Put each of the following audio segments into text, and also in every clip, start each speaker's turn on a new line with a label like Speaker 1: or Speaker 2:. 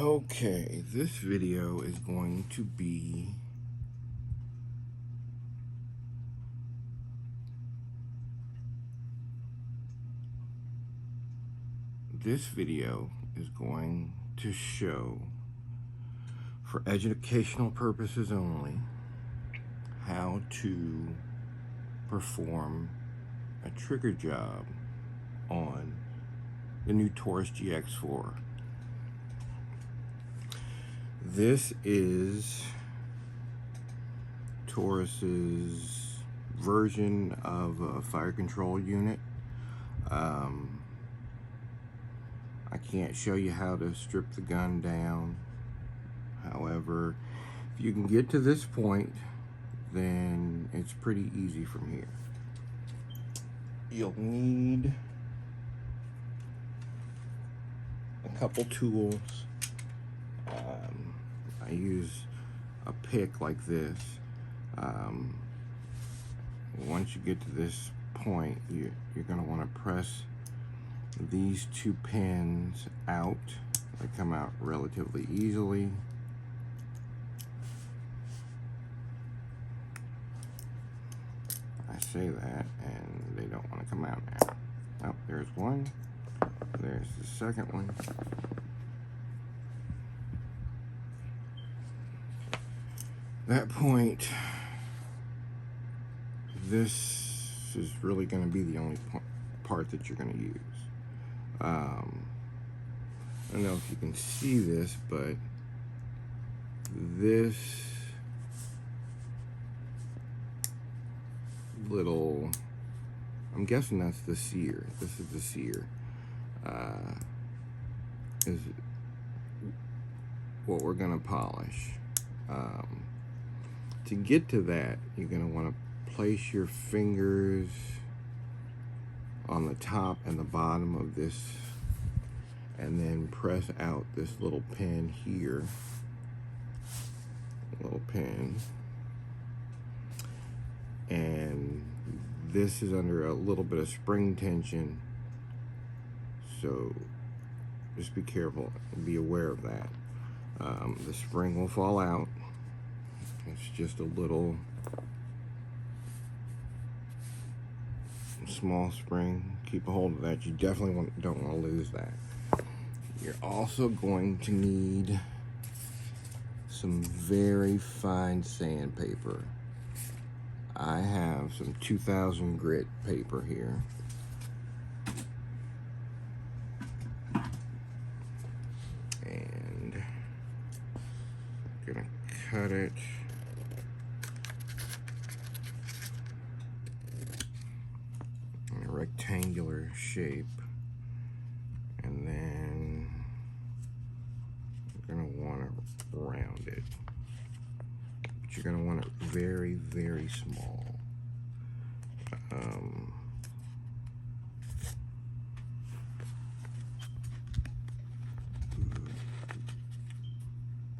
Speaker 1: Okay, this video is going to be to show, for educational purposes only, how to perform a trigger job on the new Taurus GX4. This is Taurus's version of a fire control unit. I can't show you how to strip the gun down. However, if you can get to this point, then it's pretty easy from here. You'll need a couple tools. I use a pick like this. Once you get to this point, you're going to want to press these two pins out. They come out relatively easily. I say that and they don't want to come out now. Oh, there's one. There's the second one. At that point, this is really going to be the only part that you're going to use. I don't know if you can see this, but this little, I'm guessing that's the sear. This is the sear. Is what we're going to polish. To get to that, you're going to want to place your fingers on the top and the bottom of this, and then press out this little pin here. Little pin. And this is under a little bit of spring tension, so just be careful and be aware of that. The spring will fall out. It's just a little small spring. Keep a hold of that. You definitely don't want to lose that. You're also going to need some very fine sandpaper. I have some 2000 grit paper here. And I'm gonna cut it in a rectangular shape, and then you're gonna want to round it, but you're gonna want it very, very small.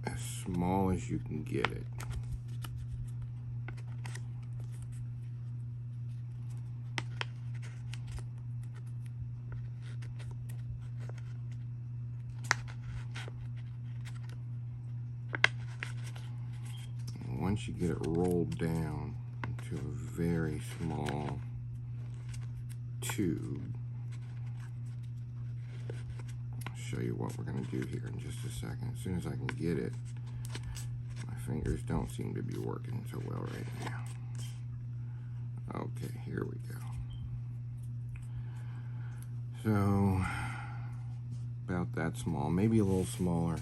Speaker 1: As small as you can get it. Once you get it rolled down into a very small tube, I'll show you what we're going to do here in just a second. As soon as I can get it, my fingers don't seem to be working so well right now. Okay, here we go. So, about that small, maybe a little smaller.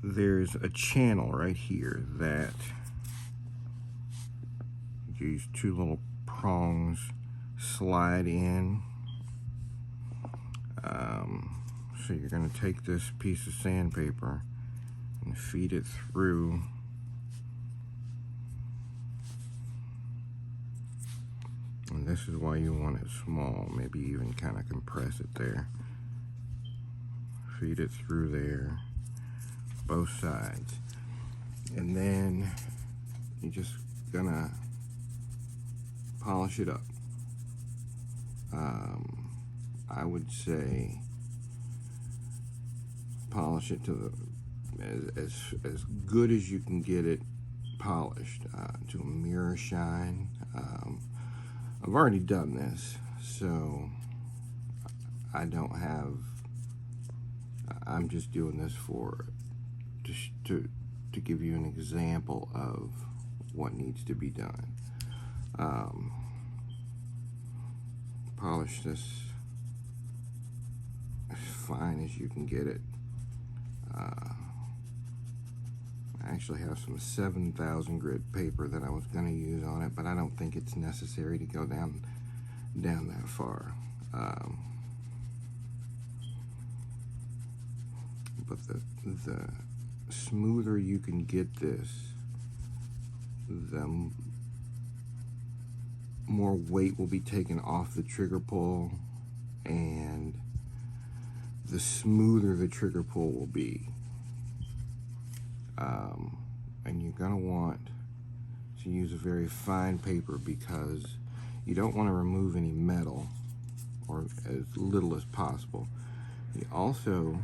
Speaker 1: There's a channel right here that these two little prongs slide in. So you're going to take this piece of sandpaper and feed it through and this is why you want it small. Maybe even kind of compress it there. Feed it through there, both sides, and then you're just gonna polish it up. I would say polish it to the as good as you can get it polished, to a mirror shine. I've already done this, so I don't have, I'm just doing this for to give you an example of what needs to be done. Polish this as fine as you can get it. I actually have some 7,000 grit paper that I was going to use on it, but I don't think it's necessary to go down that far. But the smoother you can get this, the more weight will be taken off the trigger pull, and the smoother the trigger pull will be. And you're going to want to use a very fine paper because you don't want to remove any metal, or as little as possible. You also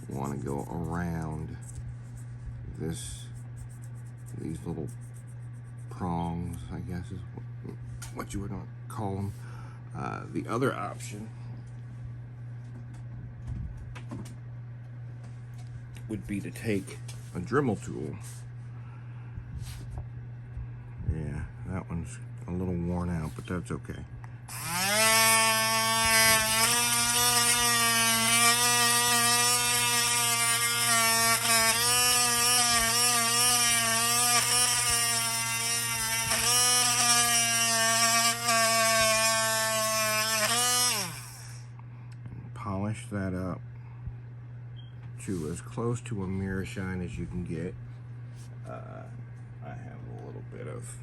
Speaker 1: want to go around these little prongs, I guess is what you would call them. The other option would be to take a Dremel tool. Yeah, that one's a little worn out, but that's okay. Polish that up to as close to a mirror shine as you can get. I have a little bit of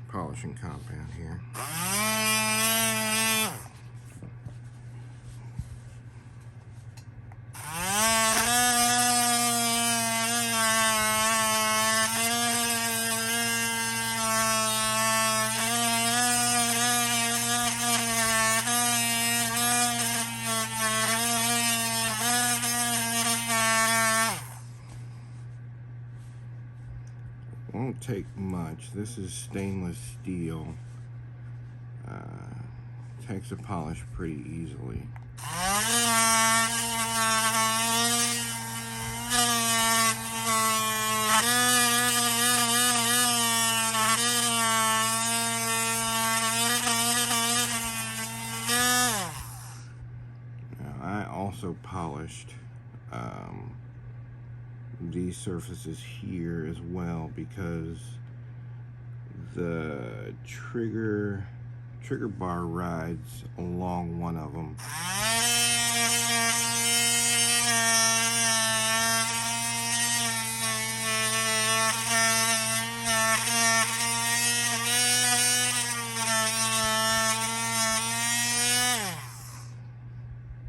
Speaker 1: polishing compound here. Won't take much. This is stainless steel. Takes a polish pretty easily. Now, I also polished these surfaces here as well, because the trigger bar rides along one of them.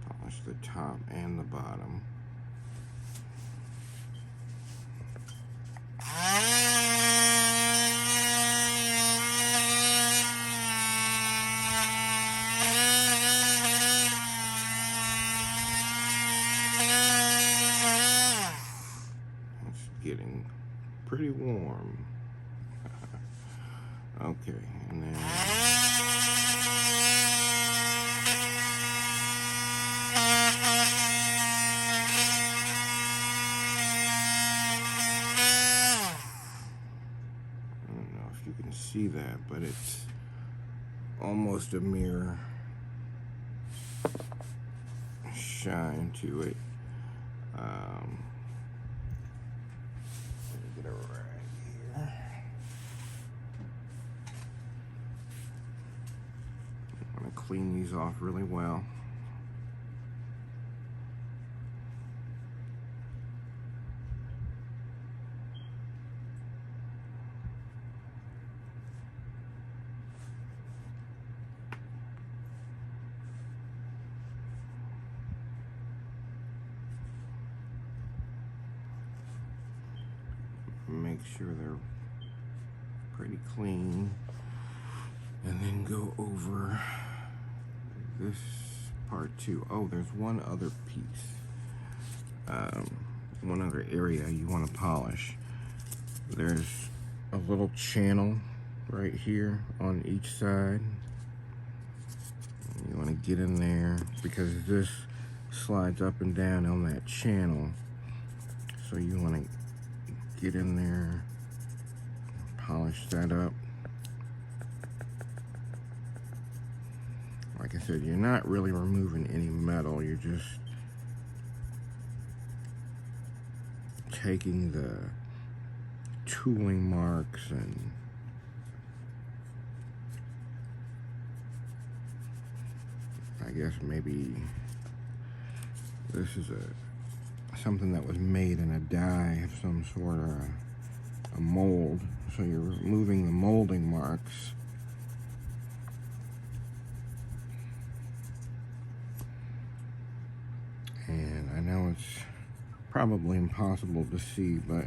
Speaker 1: Polish the top and the bottom. Getting pretty warm. Okay, and then I don't know if you can see that, but it's almost a mirror shine to it. Get it right here. I'm going to clean these off really well. Make sure they're pretty clean, and then go over this part 2. Oh, there's one other piece. One other area you want to polish. There's a little channel right here on each side. You want to get in there because this slides up and down on that channel. So you want to get in there, polish that up. Like I said, you're not really removing any metal, you're just taking the tooling marks and I guess maybe this is something that was made in a die of some sort, or a mold. So you're removing the molding marks. And I know it's probably impossible to see, but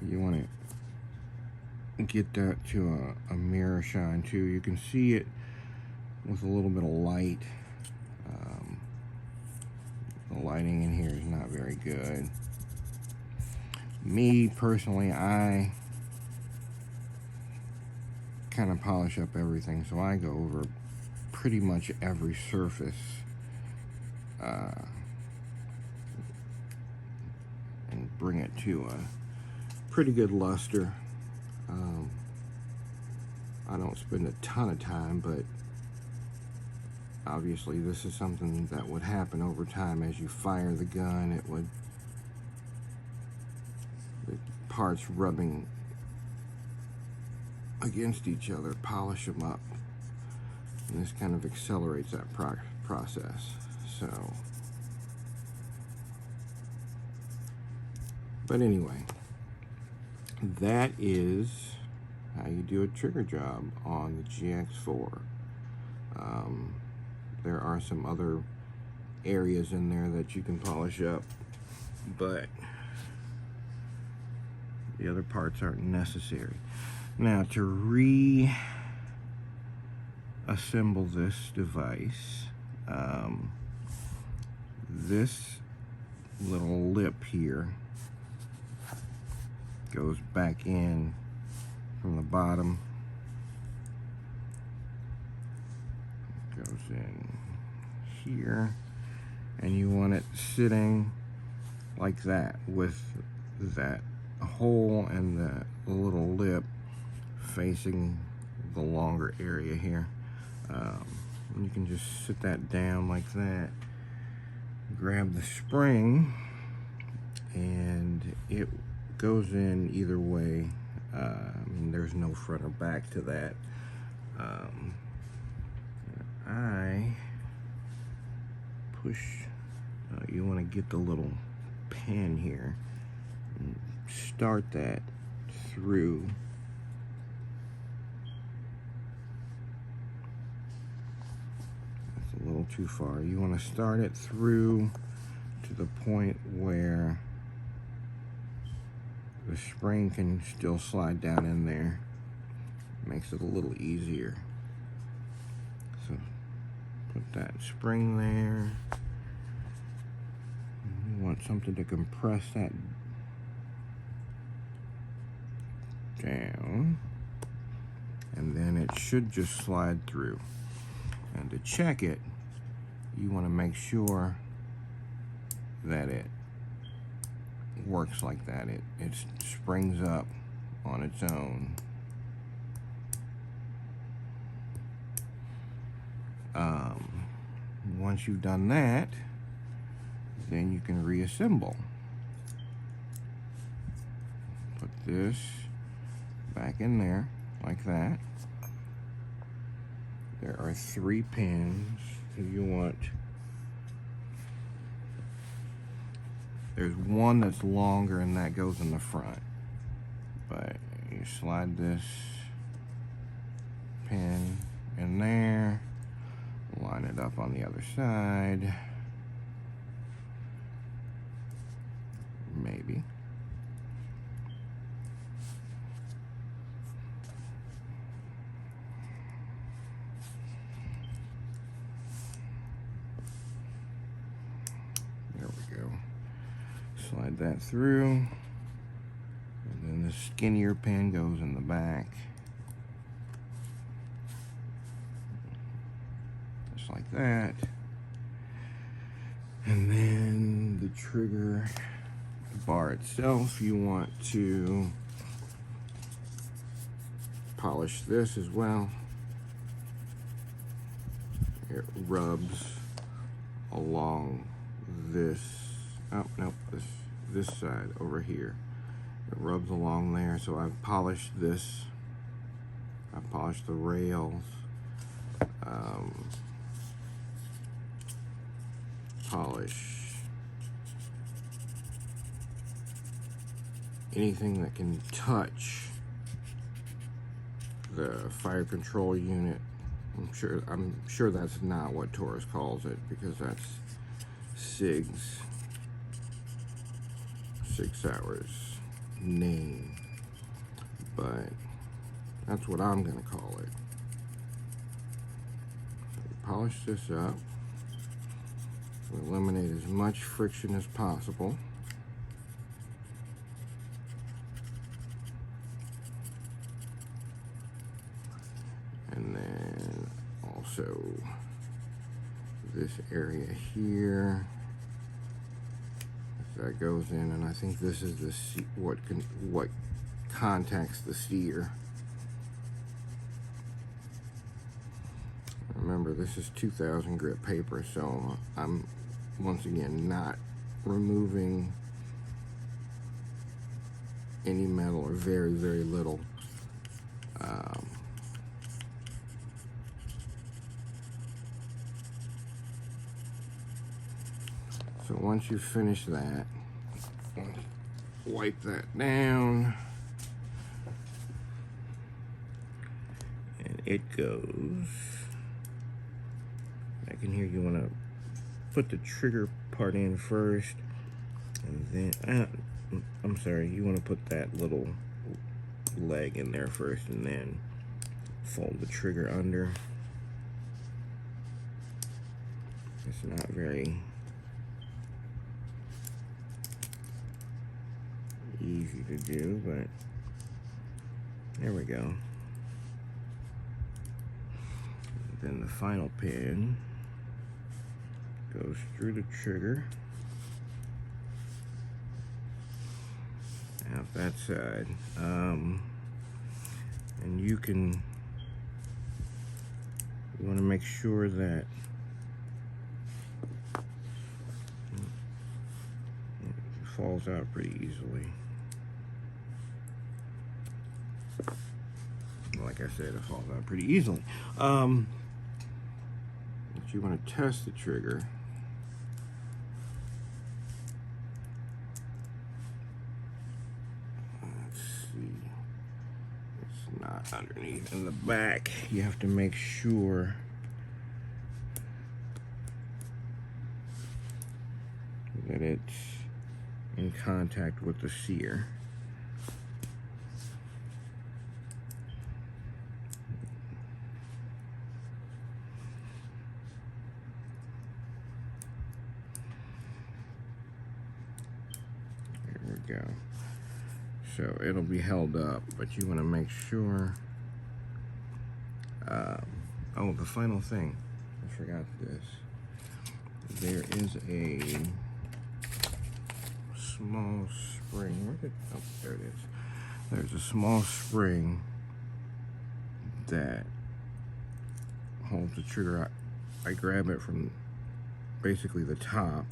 Speaker 1: you want to get that to a mirror shine too. You can see it with a little bit of light. The lighting in here is not very good. Me personally, I kind of polish up everything, so I go over pretty much every surface and bring it to a pretty good luster. I don't spend a ton of time, but obviously this is something that would happen over time. As you fire the gun, the parts rubbing against each other, polish them up, and this kind of accelerates that process. So, but anyway, that is how you do a trigger job on the GX4. There are some other areas in there that you can polish up, but the other parts aren't necessary. Now, to reassemble this device, this little lip here goes back in from the bottom, goes in here, and you want it sitting like that with that hole and the little lip facing the longer area here. You can just sit that down like that, grab the spring, and it goes in either way. I mean, there's no front or back to that. I push, you want to get the little pin here and start that through. That's a little too far. You want to start it through to the point where the spring can still slide down in there. Makes it a little easier. So put that spring there. You want something to compress that down, and then it should just slide through. And to check it, you want to make sure that it works like that. It springs up on its own. Once you've done that, then you can reassemble. Put this back in there like that. There are 3 pins. You want, there's one that's longer and that goes in the front, but you slide this pin in there, line it up on the other side, maybe. Slide that through, and then the skinnier pin goes in the back, just like that. And then the trigger bar itself, you want to polish this as well. It rubs along this, oh nope, this side over here. It rubs along there, so I've polished this. I've polished the rails. Polish anything that can touch the fire control unit. I'm sure that's not what Taurus calls it, because that's Sig Sauer's name, but that's what I'm gonna call it. Polish this up, eliminate as much friction as possible. And then also this area here, that goes in, and I think this is the what contacts the sear. Remember, this is 2000 grit paper, so I'm once again not removing any metal, or very, very little. So once you finish that, wipe that down, and it goes back in here. You want to put the trigger part in first, and then I'm sorry, you want to put that little leg in there first, and then fold the trigger under. It's not very easy to do, but there we go. Then the final pin goes through the trigger, out that side, and you want to make sure that it falls out pretty easily. Like I said, it falls out pretty easily. But you want to test the trigger. Let's see. It's not underneath. In the back, you have to make sure that it's in contact with the sear. Go. So it'll be held up, but you want to make sure. Oh, the final thing, I forgot this. There is a small spring. Where did? Oh, there it is. There's a small spring that holds the trigger. I grab it from basically the top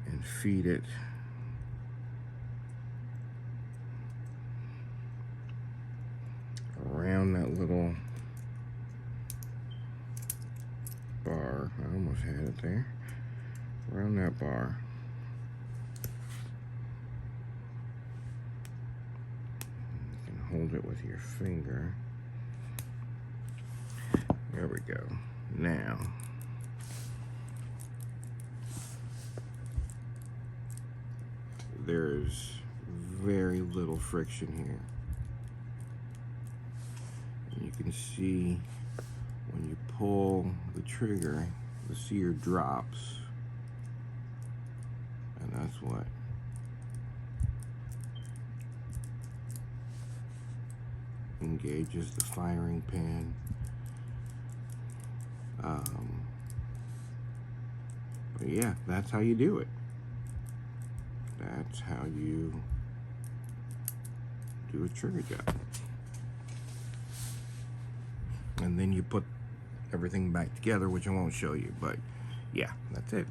Speaker 1: and feed it around that little bar. I almost had it there. Around that bar. You can hold it with your finger. There we go. Now, there's very little friction here. You can see when you pull the trigger, the sear drops, and that's what engages the firing pin. But yeah, that's how you do it. That's how you do a trigger job. And then you put everything back together, which I won't show you, but yeah, that's it.